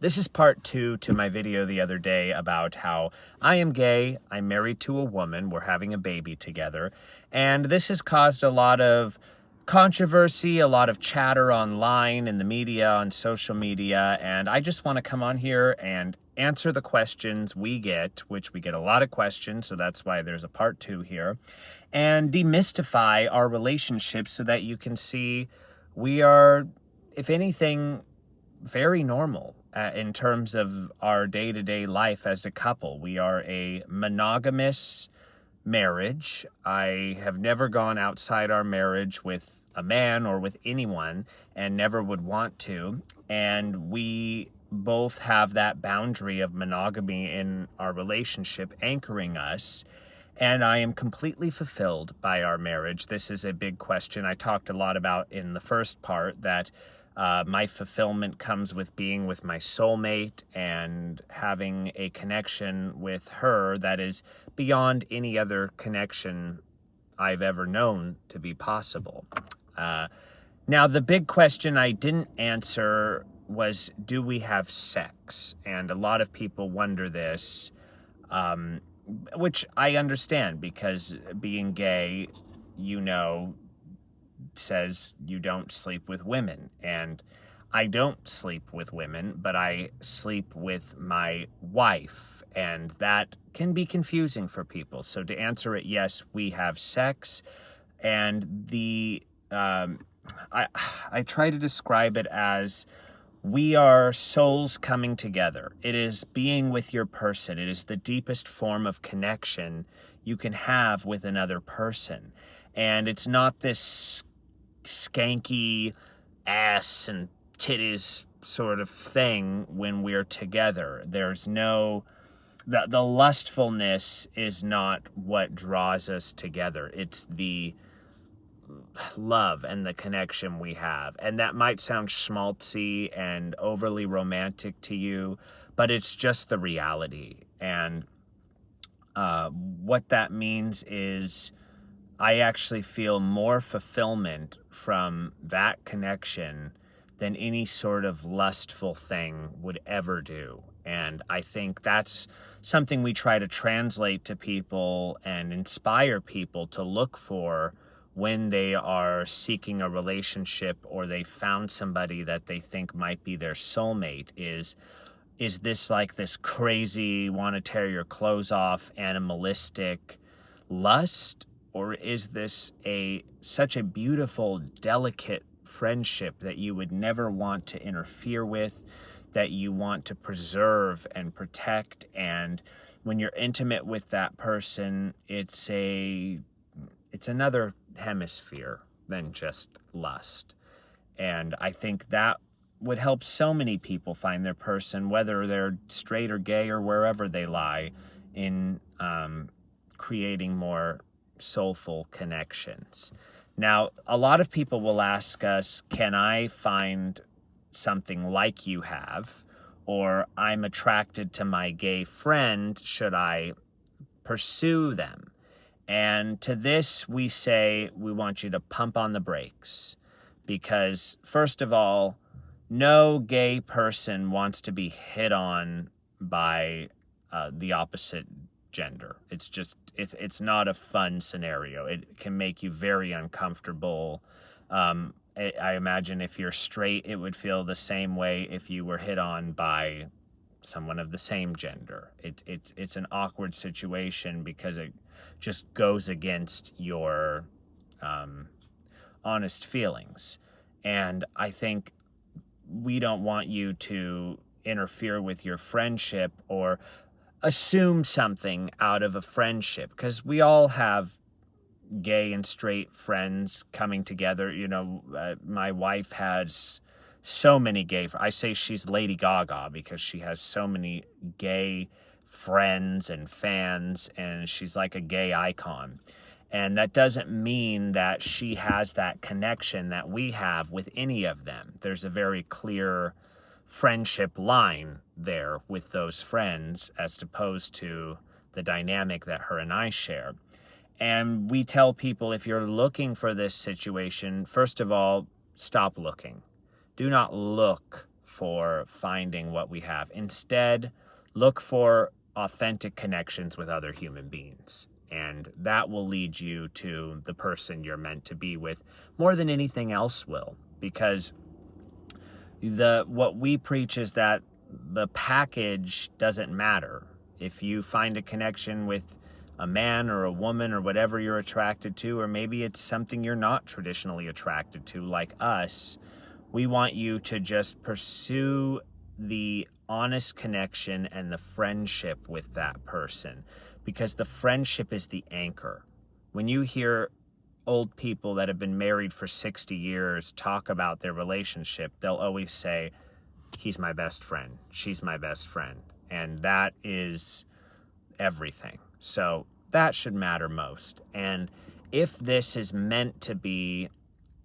This is part 2 to my video the other day about how I am gay, I'm married to a woman, we're having a baby together, and this has caused a lot of controversy, a lot of chatter online, in the media, on social media, and I just want to come on here and answer the questions we get, which we get a lot of questions, so that's why there's a part 2 here, and demystify our relationship so that you can see we are, if anything, very normal in terms of our day-to-day life as a couple. We are a monogamous marriage. I have never gone outside our marriage with a man or with anyone and never would want to. And we both have that boundary of monogamy in our relationship anchoring us. And I am completely fulfilled by our marriage. This is a big question I talked a lot about in the first part, that my fulfillment comes with being with my soulmate and having a connection with her that is beyond any other connection I've ever known to be possible. Now, the big question I didn't answer was, do we have sex? And a lot of people wonder this, which I understand, because being gay, says you don't sleep with women, and I don't sleep with women, but I sleep with my wife, and that can be confusing for people. So to answer it, yes, we have sex, and I try to describe it as we are souls coming together. It is being with your person. It is the deepest form of connection you can have with another person, and it's not this skanky ass and titties sort of thing when we're together. There's no, the lustfulness is not what draws us together. It's the love and the connection we have. And that might sound schmaltzy and overly romantic to you, but it's just the reality. And what that means is I actually feel more fulfillment from that connection than any sort of lustful thing would ever do. And I think that's something we try to translate to people and inspire people to look for when they are seeking a relationship or they found somebody that they think might be their soulmate. Is this like this crazy, want to tear your clothes off, animalistic lust? Or is this such a beautiful, delicate friendship that you would never want to interfere with, that you want to preserve and protect? And when you're intimate with that person, it's another hemisphere than just lust. And I think that would help so many people find their person, whether they're straight or gay or wherever they lie, in creating more soulful connections. Now, a lot of people will ask us, can I find something like you have? Or I'm attracted to my gay friend, should I pursue them? And to this, we say we want you to pump on the brakes. Because, first of all, no gay person wants to be hit on by the opposite gender. It's not a fun scenario. It can make you very uncomfortable. I imagine if you're straight, it would feel the same way if you were hit on by someone of the same gender. It's an awkward situation because it just goes against your honest feelings. And I think we don't want you to interfere with your friendship or assume something out of a friendship, because we all have gay and straight friends coming together. My wife has so many gay, I say she's Lady Gaga because she has so many gay friends and fans, and she's like a gay icon. And that doesn't mean that she has that connection that we have with any of them. There's a very clear friendship line there with those friends, as opposed to the dynamic that her and I share. And we tell people, if you're looking for this situation, first of all, stop looking. Do not look for finding what we have. Instead, look for authentic connections with other human beings. And that will lead you to the person you're meant to be with more than anything else will. Because what we preach is that the package doesn't matter. If you find a connection with a man or a woman or whatever you're attracted to, or maybe it's something you're not traditionally attracted to, like us, we want you to just pursue the honest connection and the friendship with that person, because the friendship is the anchor. When you hear old people that have been married for 60 years talk about their relationship, they'll always say, he's my best friend, she's my best friend. And that is everything. So that should matter most. And if this is meant to be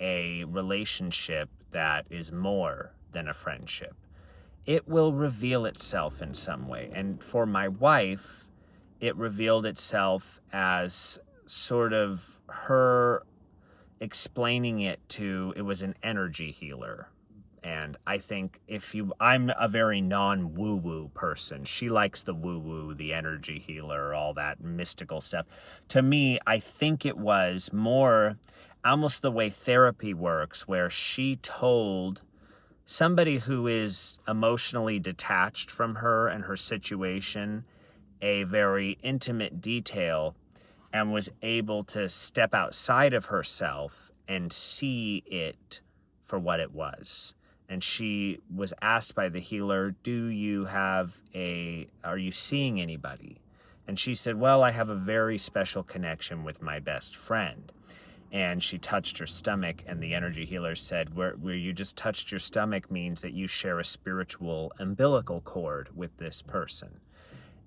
a relationship that is more than a friendship, it will reveal itself in some way. And for my wife, it revealed itself as sort of her explaining it was an energy healer. And I think I'm a very non-woo-woo person. She likes the woo-woo, the energy healer, all that mystical stuff. To me, I think it was more almost the way therapy works, where she told somebody who is emotionally detached from her and her situation a very intimate detail, and was able to step outside of herself and see it for what it was. And she was asked by the healer, are you seeing anybody? And she said, well, I have a very special connection with my best friend. And she touched her stomach, and the energy healer said, where you just touched your stomach means that you share a spiritual umbilical cord with this person.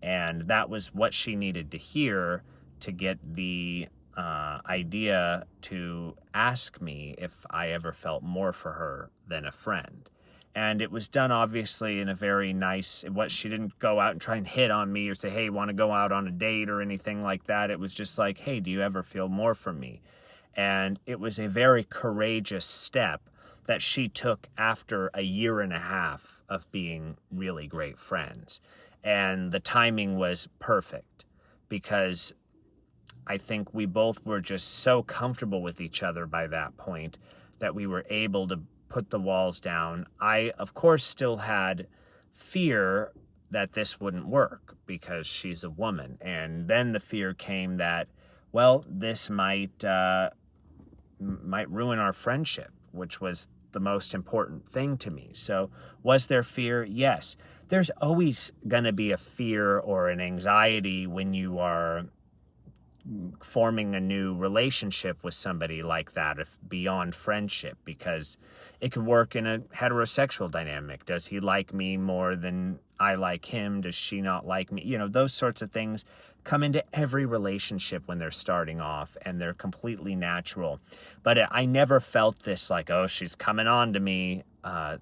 And that was what she needed to hear to get the idea to ask me if I ever felt more for her than a friend. And it was done obviously in a very nice, she didn't go out and try and hit on me or say, hey, want to go out on a date or anything like that. It was just like, hey, do you ever feel more for me? And it was a very courageous step that she took after a year and a half of being really great friends. And the timing was perfect, because I think we both were just so comfortable with each other by that point that we were able to put the walls down. I, of course, still had fear that this wouldn't work because she's a woman. And then the fear came that, well, this might ruin our friendship, which was the most important thing to me. So was there fear? Yes. There's always going to be a fear or an anxiety when you are forming a new relationship with somebody like that, if beyond friendship, because it could work in a heterosexual dynamic. Does he like me more than I like him? Does she not like me? You know, those sorts of things come into every relationship when they're starting off, and they're completely natural. But I never felt this like, oh, she's coming on to me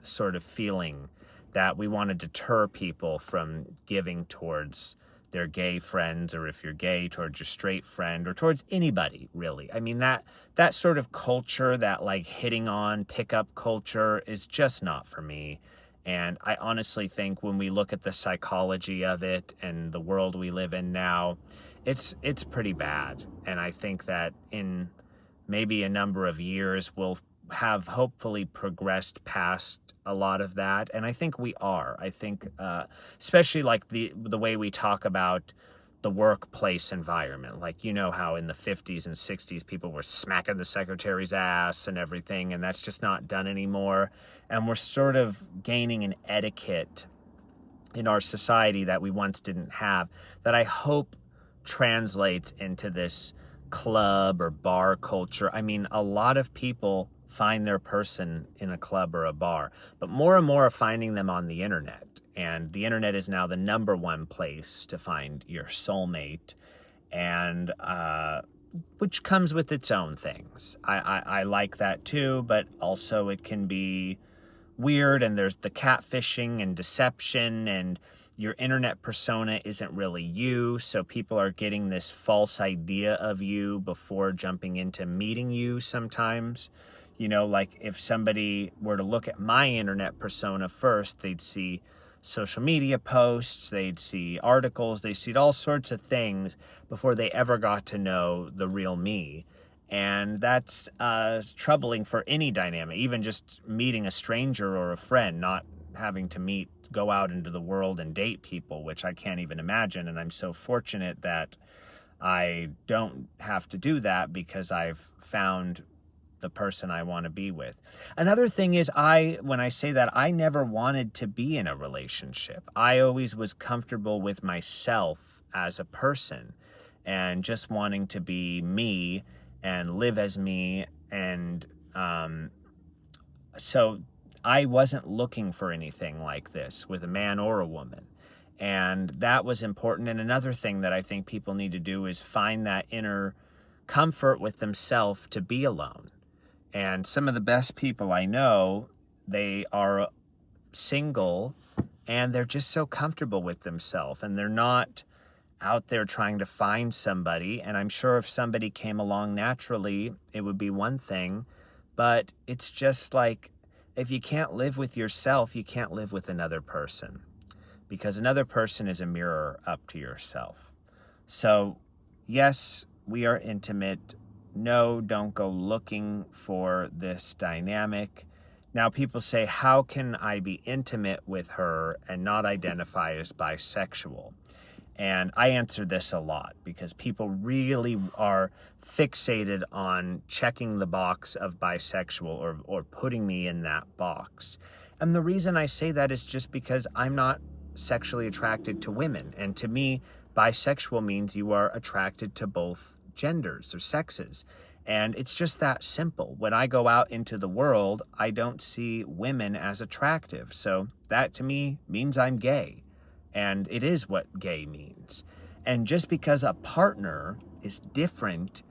sort of feeling that we want to deter people from giving towards their gay friends, or if you're gay, towards your straight friend, or towards anybody, really. I mean, that sort of culture, that like hitting on pickup culture, is just not for me. And I honestly think when we look at the psychology of it and the world we live in now, it's pretty bad. And I think that in maybe a number of years, we'll have hopefully progressed past a lot of that. And I think we are. I think especially like the way we talk about the workplace environment. Like, you know how in the 50s and 60s people were smacking the secretary's ass and everything, and that's just not done anymore. And we're sort of gaining an etiquette in our society that we once didn't have, that I hope translates into this club or bar culture. I mean, a lot of people find their person in a club or a bar, but more and more are finding them on the internet. And the internet is now the number one place to find your soulmate, and which comes with its own things. I like that too, but also it can be weird, and there's the catfishing and deception, and your internet persona isn't really you, so people are getting this false idea of you before jumping into meeting you sometimes. Like if somebody were to look at my internet persona first, they'd see social media posts, they'd see articles, they'd see all sorts of things before they ever got to know the real me. And that's troubling for any dynamic, even just meeting a stranger or a friend, not having to go out into the world and date people, which I can't even imagine. And I'm so fortunate that I don't have to do that because I've found the person I want to be with. Another thing is, when I say that, I never wanted to be in a relationship. I always was comfortable with myself as a person and just wanting to be me and live as me. And so I wasn't looking for anything like this with a man or a woman. And that was important. And another thing that I think people need to do is find that inner comfort with themselves to be alone. And some of the best people I know, they are single and they're just so comfortable with themselves and they're not out there trying to find somebody. And I'm sure if somebody came along naturally, it would be one thing. But it's just like, if you can't live with yourself, you can't live with another person, because another person is a mirror up to yourself. So yes, we are intimate. No, don't go looking for this dynamic. Now, people say, how can I be intimate with her and not identify as bisexual? And I answer this a lot because people really are fixated on checking the box of bisexual or putting me in that box. And the reason I say that is just because I'm not sexually attracted to women. And to me, bisexual means you are attracted to both genders or sexes. And it's just that simple. When I go out into the world, I don't see women as attractive. So that to me means I'm gay. And it is what gay means. And just because a partner is different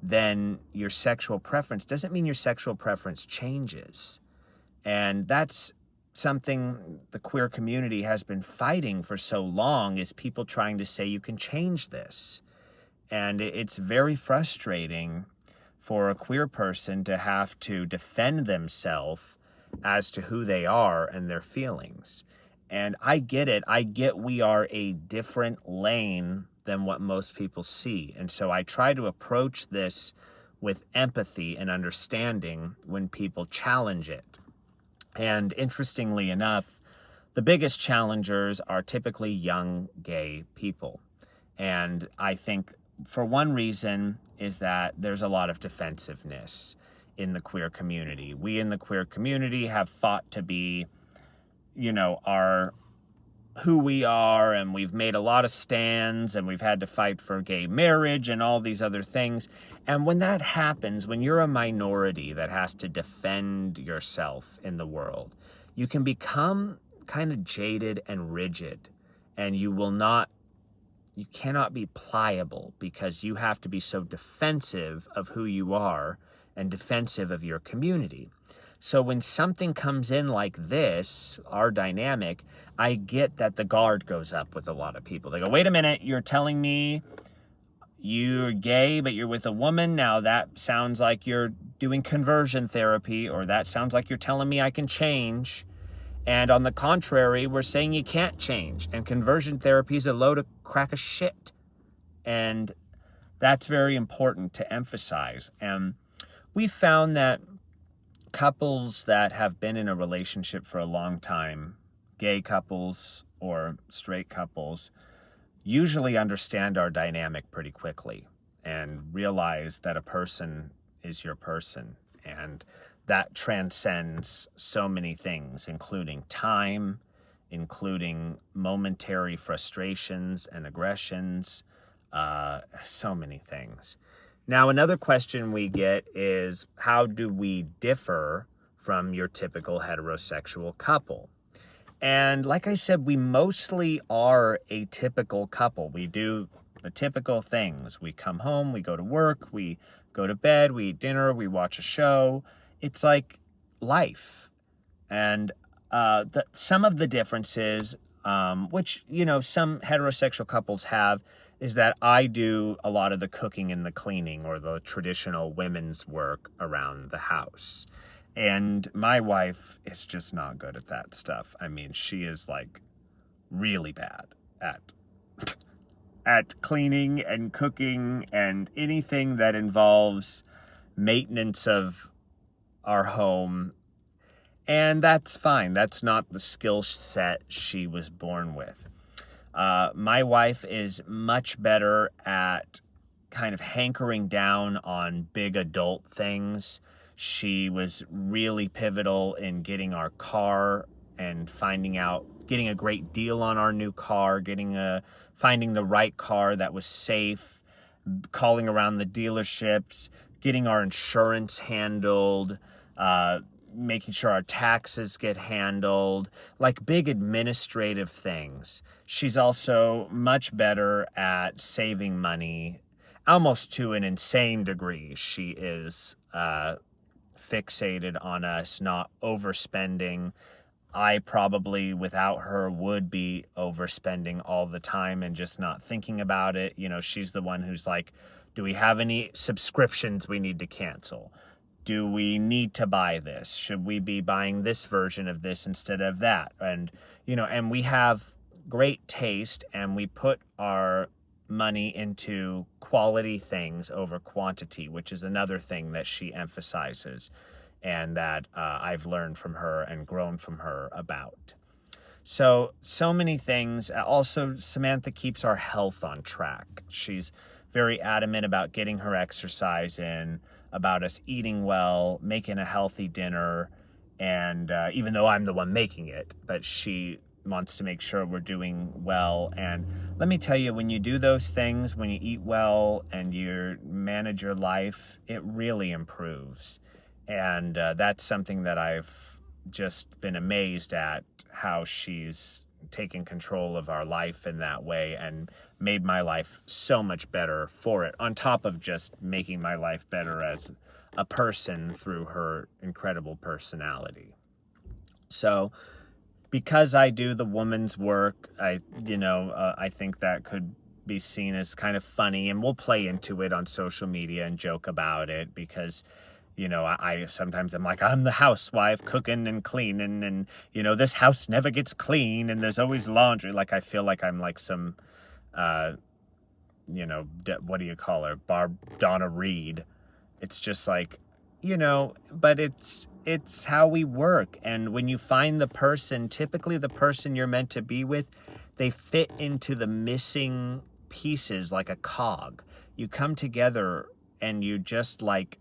than your sexual preference doesn't mean your sexual preference changes. And that's something the queer community has been fighting for so long, is people trying to say you can change this. And it's very frustrating for a queer person to have to defend themselves as to who they are and their feelings. And I get it. I get we are a different lane than what most people see. And so I try to approach this with empathy and understanding when people challenge it. And interestingly enough, the biggest challengers are typically young gay people. And I think for one reason is that there's a lot of defensiveness in the queer community. We in the queer community have fought to be, who we are, and we've made a lot of stands, and we've had to fight for gay marriage and all these other things. And when that happens, when you're a minority that has to defend yourself in the world, you can become kind of jaded and rigid, and you cannot be pliable because you have to be so defensive of who you are and defensive of your community. So when something comes in like this, our dynamic, I get that the guard goes up with a lot of people. They go, wait a minute, you're telling me you're gay, but you're with a woman? Now that sounds like you're doing conversion therapy, or that sounds like you're telling me I can change. And on the contrary, we're saying you can't change. And conversion therapy is a load of crack of shit. And that's very important to emphasize. And we found that couples that have been in a relationship for a long time, gay couples or straight couples, usually understand our dynamic pretty quickly and realize that a person is your person. And that transcends so many things, including time, including momentary frustrations and aggressions, so many things. Now, another question we get is, how do we differ from your typical heterosexual couple? And like I said, we mostly are a typical couple. We do the typical things. We come home, we go to work, we go to bed, we eat dinner, we watch a show. It's like life. And some of the differences, which, some heterosexual couples have, is that I do a lot of the cooking and the cleaning, or the traditional women's work around the house. And my wife is just not good at that stuff. I mean, she is like really bad at cleaning and cooking and anything that involves maintenance of our home. And that's fine. That's not the skill set she was born with. My wife is much better at kind of hankering down on big adult things. She was really pivotal in getting our car and getting a great deal on our new car, finding the right car that was safe, calling around the dealerships, getting our insurance handled, making sure our taxes get handled, like big administrative things. She's also much better at saving money, almost to an insane degree. She is fixated on us not overspending. I probably, without her, would be overspending all the time and just not thinking about it. You know, she's the one who's like, do we have any subscriptions we need to cancel? Do we need to buy this? Should we be buying this version of this instead of that? And, you know, and we have great taste, and we put our money into quality things over quantity, which is another thing that she emphasizes and that I've learned from her and grown from her about. So many things. Also, Samantha keeps our health on track. She's very adamant about getting her exercise in, about us eating well, making a healthy dinner, and even though I'm the one making it, but she wants to make sure we're doing well. And let me tell you, when you do those things, when you eat well and you manage your life, it really improves. And that's something that I've just been amazed at, how she's taken control of our life in that way and made my life so much better for it, on top of just making my life better as a person through her incredible personality. So because I do the woman's work, I think that could be seen as kind of funny, and we'll play into it on social media and joke about it, because I sometimes I'm like, I'm the housewife cooking and cleaning, and this house never gets clean, and there's always laundry. Like, I feel like I'm like some what do you call her, Donna Reed. It's just like, but it's how we work. And when you find the person, typically the person you're meant to be with, they fit into the missing pieces like a cog. You come together and you just like,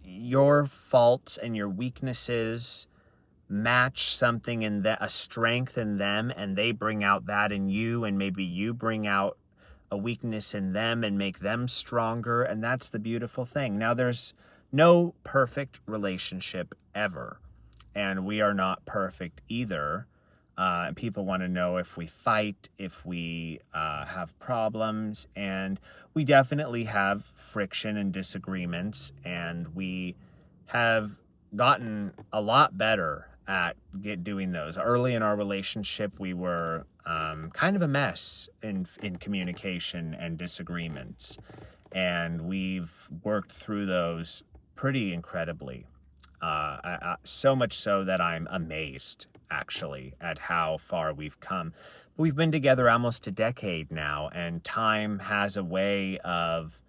your faults and your weaknesses match something in a strength in them, and they bring out that in you, and maybe you bring out a weakness in them and make them stronger. And that's the beautiful thing. Now, there's no perfect relationship ever, and we are not perfect either. People want to know if we fight, if we have problems, and we definitely have friction and disagreements, and we have gotten a lot better at doing those. Early in our relationship, we were kind of a mess in communication and disagreements, and we've worked through those pretty incredibly. So much so that I'm amazed, actually, at how far we've come. We've been together almost a decade now, and time has a way of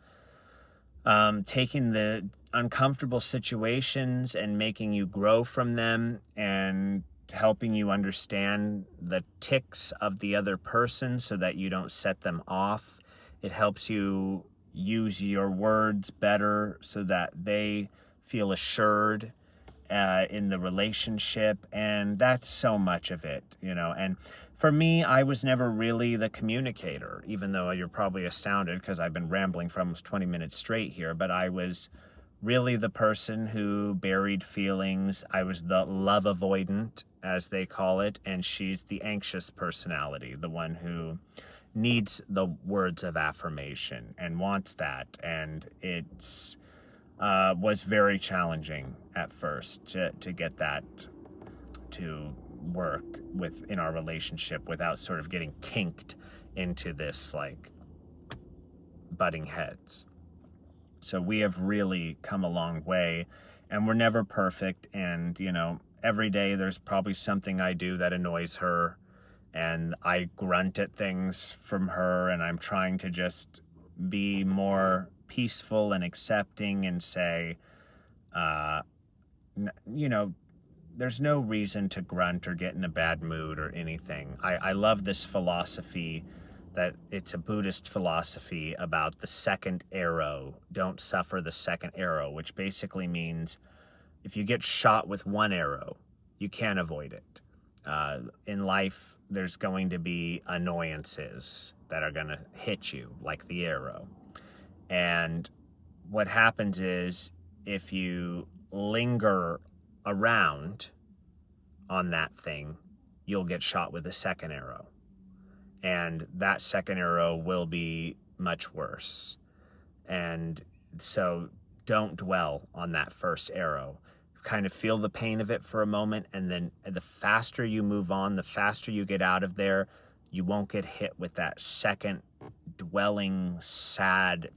taking the uncomfortable situations and making you grow from them, and helping you understand the tics of the other person so that you don't set them off. It helps you use your words better so that they feel assured in the relationship. And that's so much of it, and for me, I was never really the communicator, even though you're probably astounded because I've been rambling for almost 20 minutes straight here. But I was really the person who buried feelings. I was the love avoidant, as they call it, and she's the anxious personality, the one who needs the words of affirmation and wants that. And it's was very challenging at first to get that to work in our relationship without sort of getting kinked into this like butting heads. So we have really come a long way, and we're never perfect. And, every day there's probably something I do that annoys her, and I grunt at things from her, and I'm trying to just be more peaceful and accepting and say, uh, there's no reason to grunt or get in a bad mood or anything. I love this philosophy that it's a Buddhist philosophy about the second arrow. Don't suffer the second arrow, which basically means if you get shot with one arrow, you can't avoid it. In life, there's going to be annoyances that are going to hit you, like the arrow. And what happens is if you linger around on that thing, you'll get shot with a second arrow. And that second arrow will be much worse. And so don't dwell on that first arrow. Kind of feel the pain of it for a moment, and then the faster you move on, the faster you get out of there, you won't get hit with that second dwelling, sad.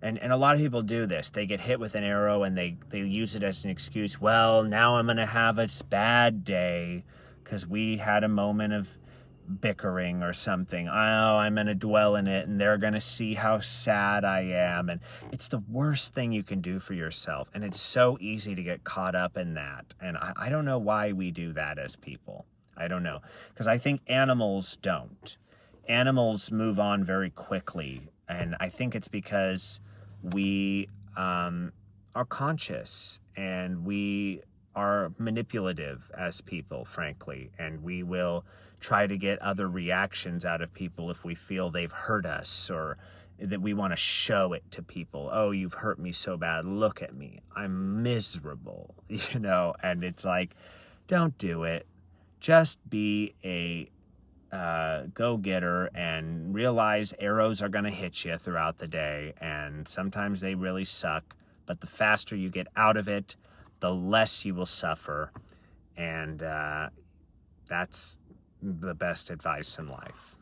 And a lot of people do this. They get hit with an arrow and they use it as an excuse. Well, now I'm going to have a bad day because we had a moment of bickering or something. Oh, I'm going to dwell in it and they're going to see how sad I am. And it's the worst thing you can do for yourself. And it's so easy to get caught up in that. And I don't know why we do that as people. I don't know. Because I think animals don't. Animals move on very quickly. And I think it's because we are conscious and we are manipulative as people, frankly, and we will try to get other reactions out of people if we feel they've hurt us or that we want to show it to people. Oh, you've hurt me so bad. Look at me. I'm miserable, and it's like, don't do it. Just be a go-getter and realize arrows are going to hit you throughout the day, and sometimes they really suck, but the faster you get out of it, the less you will suffer, and that's the best advice in life.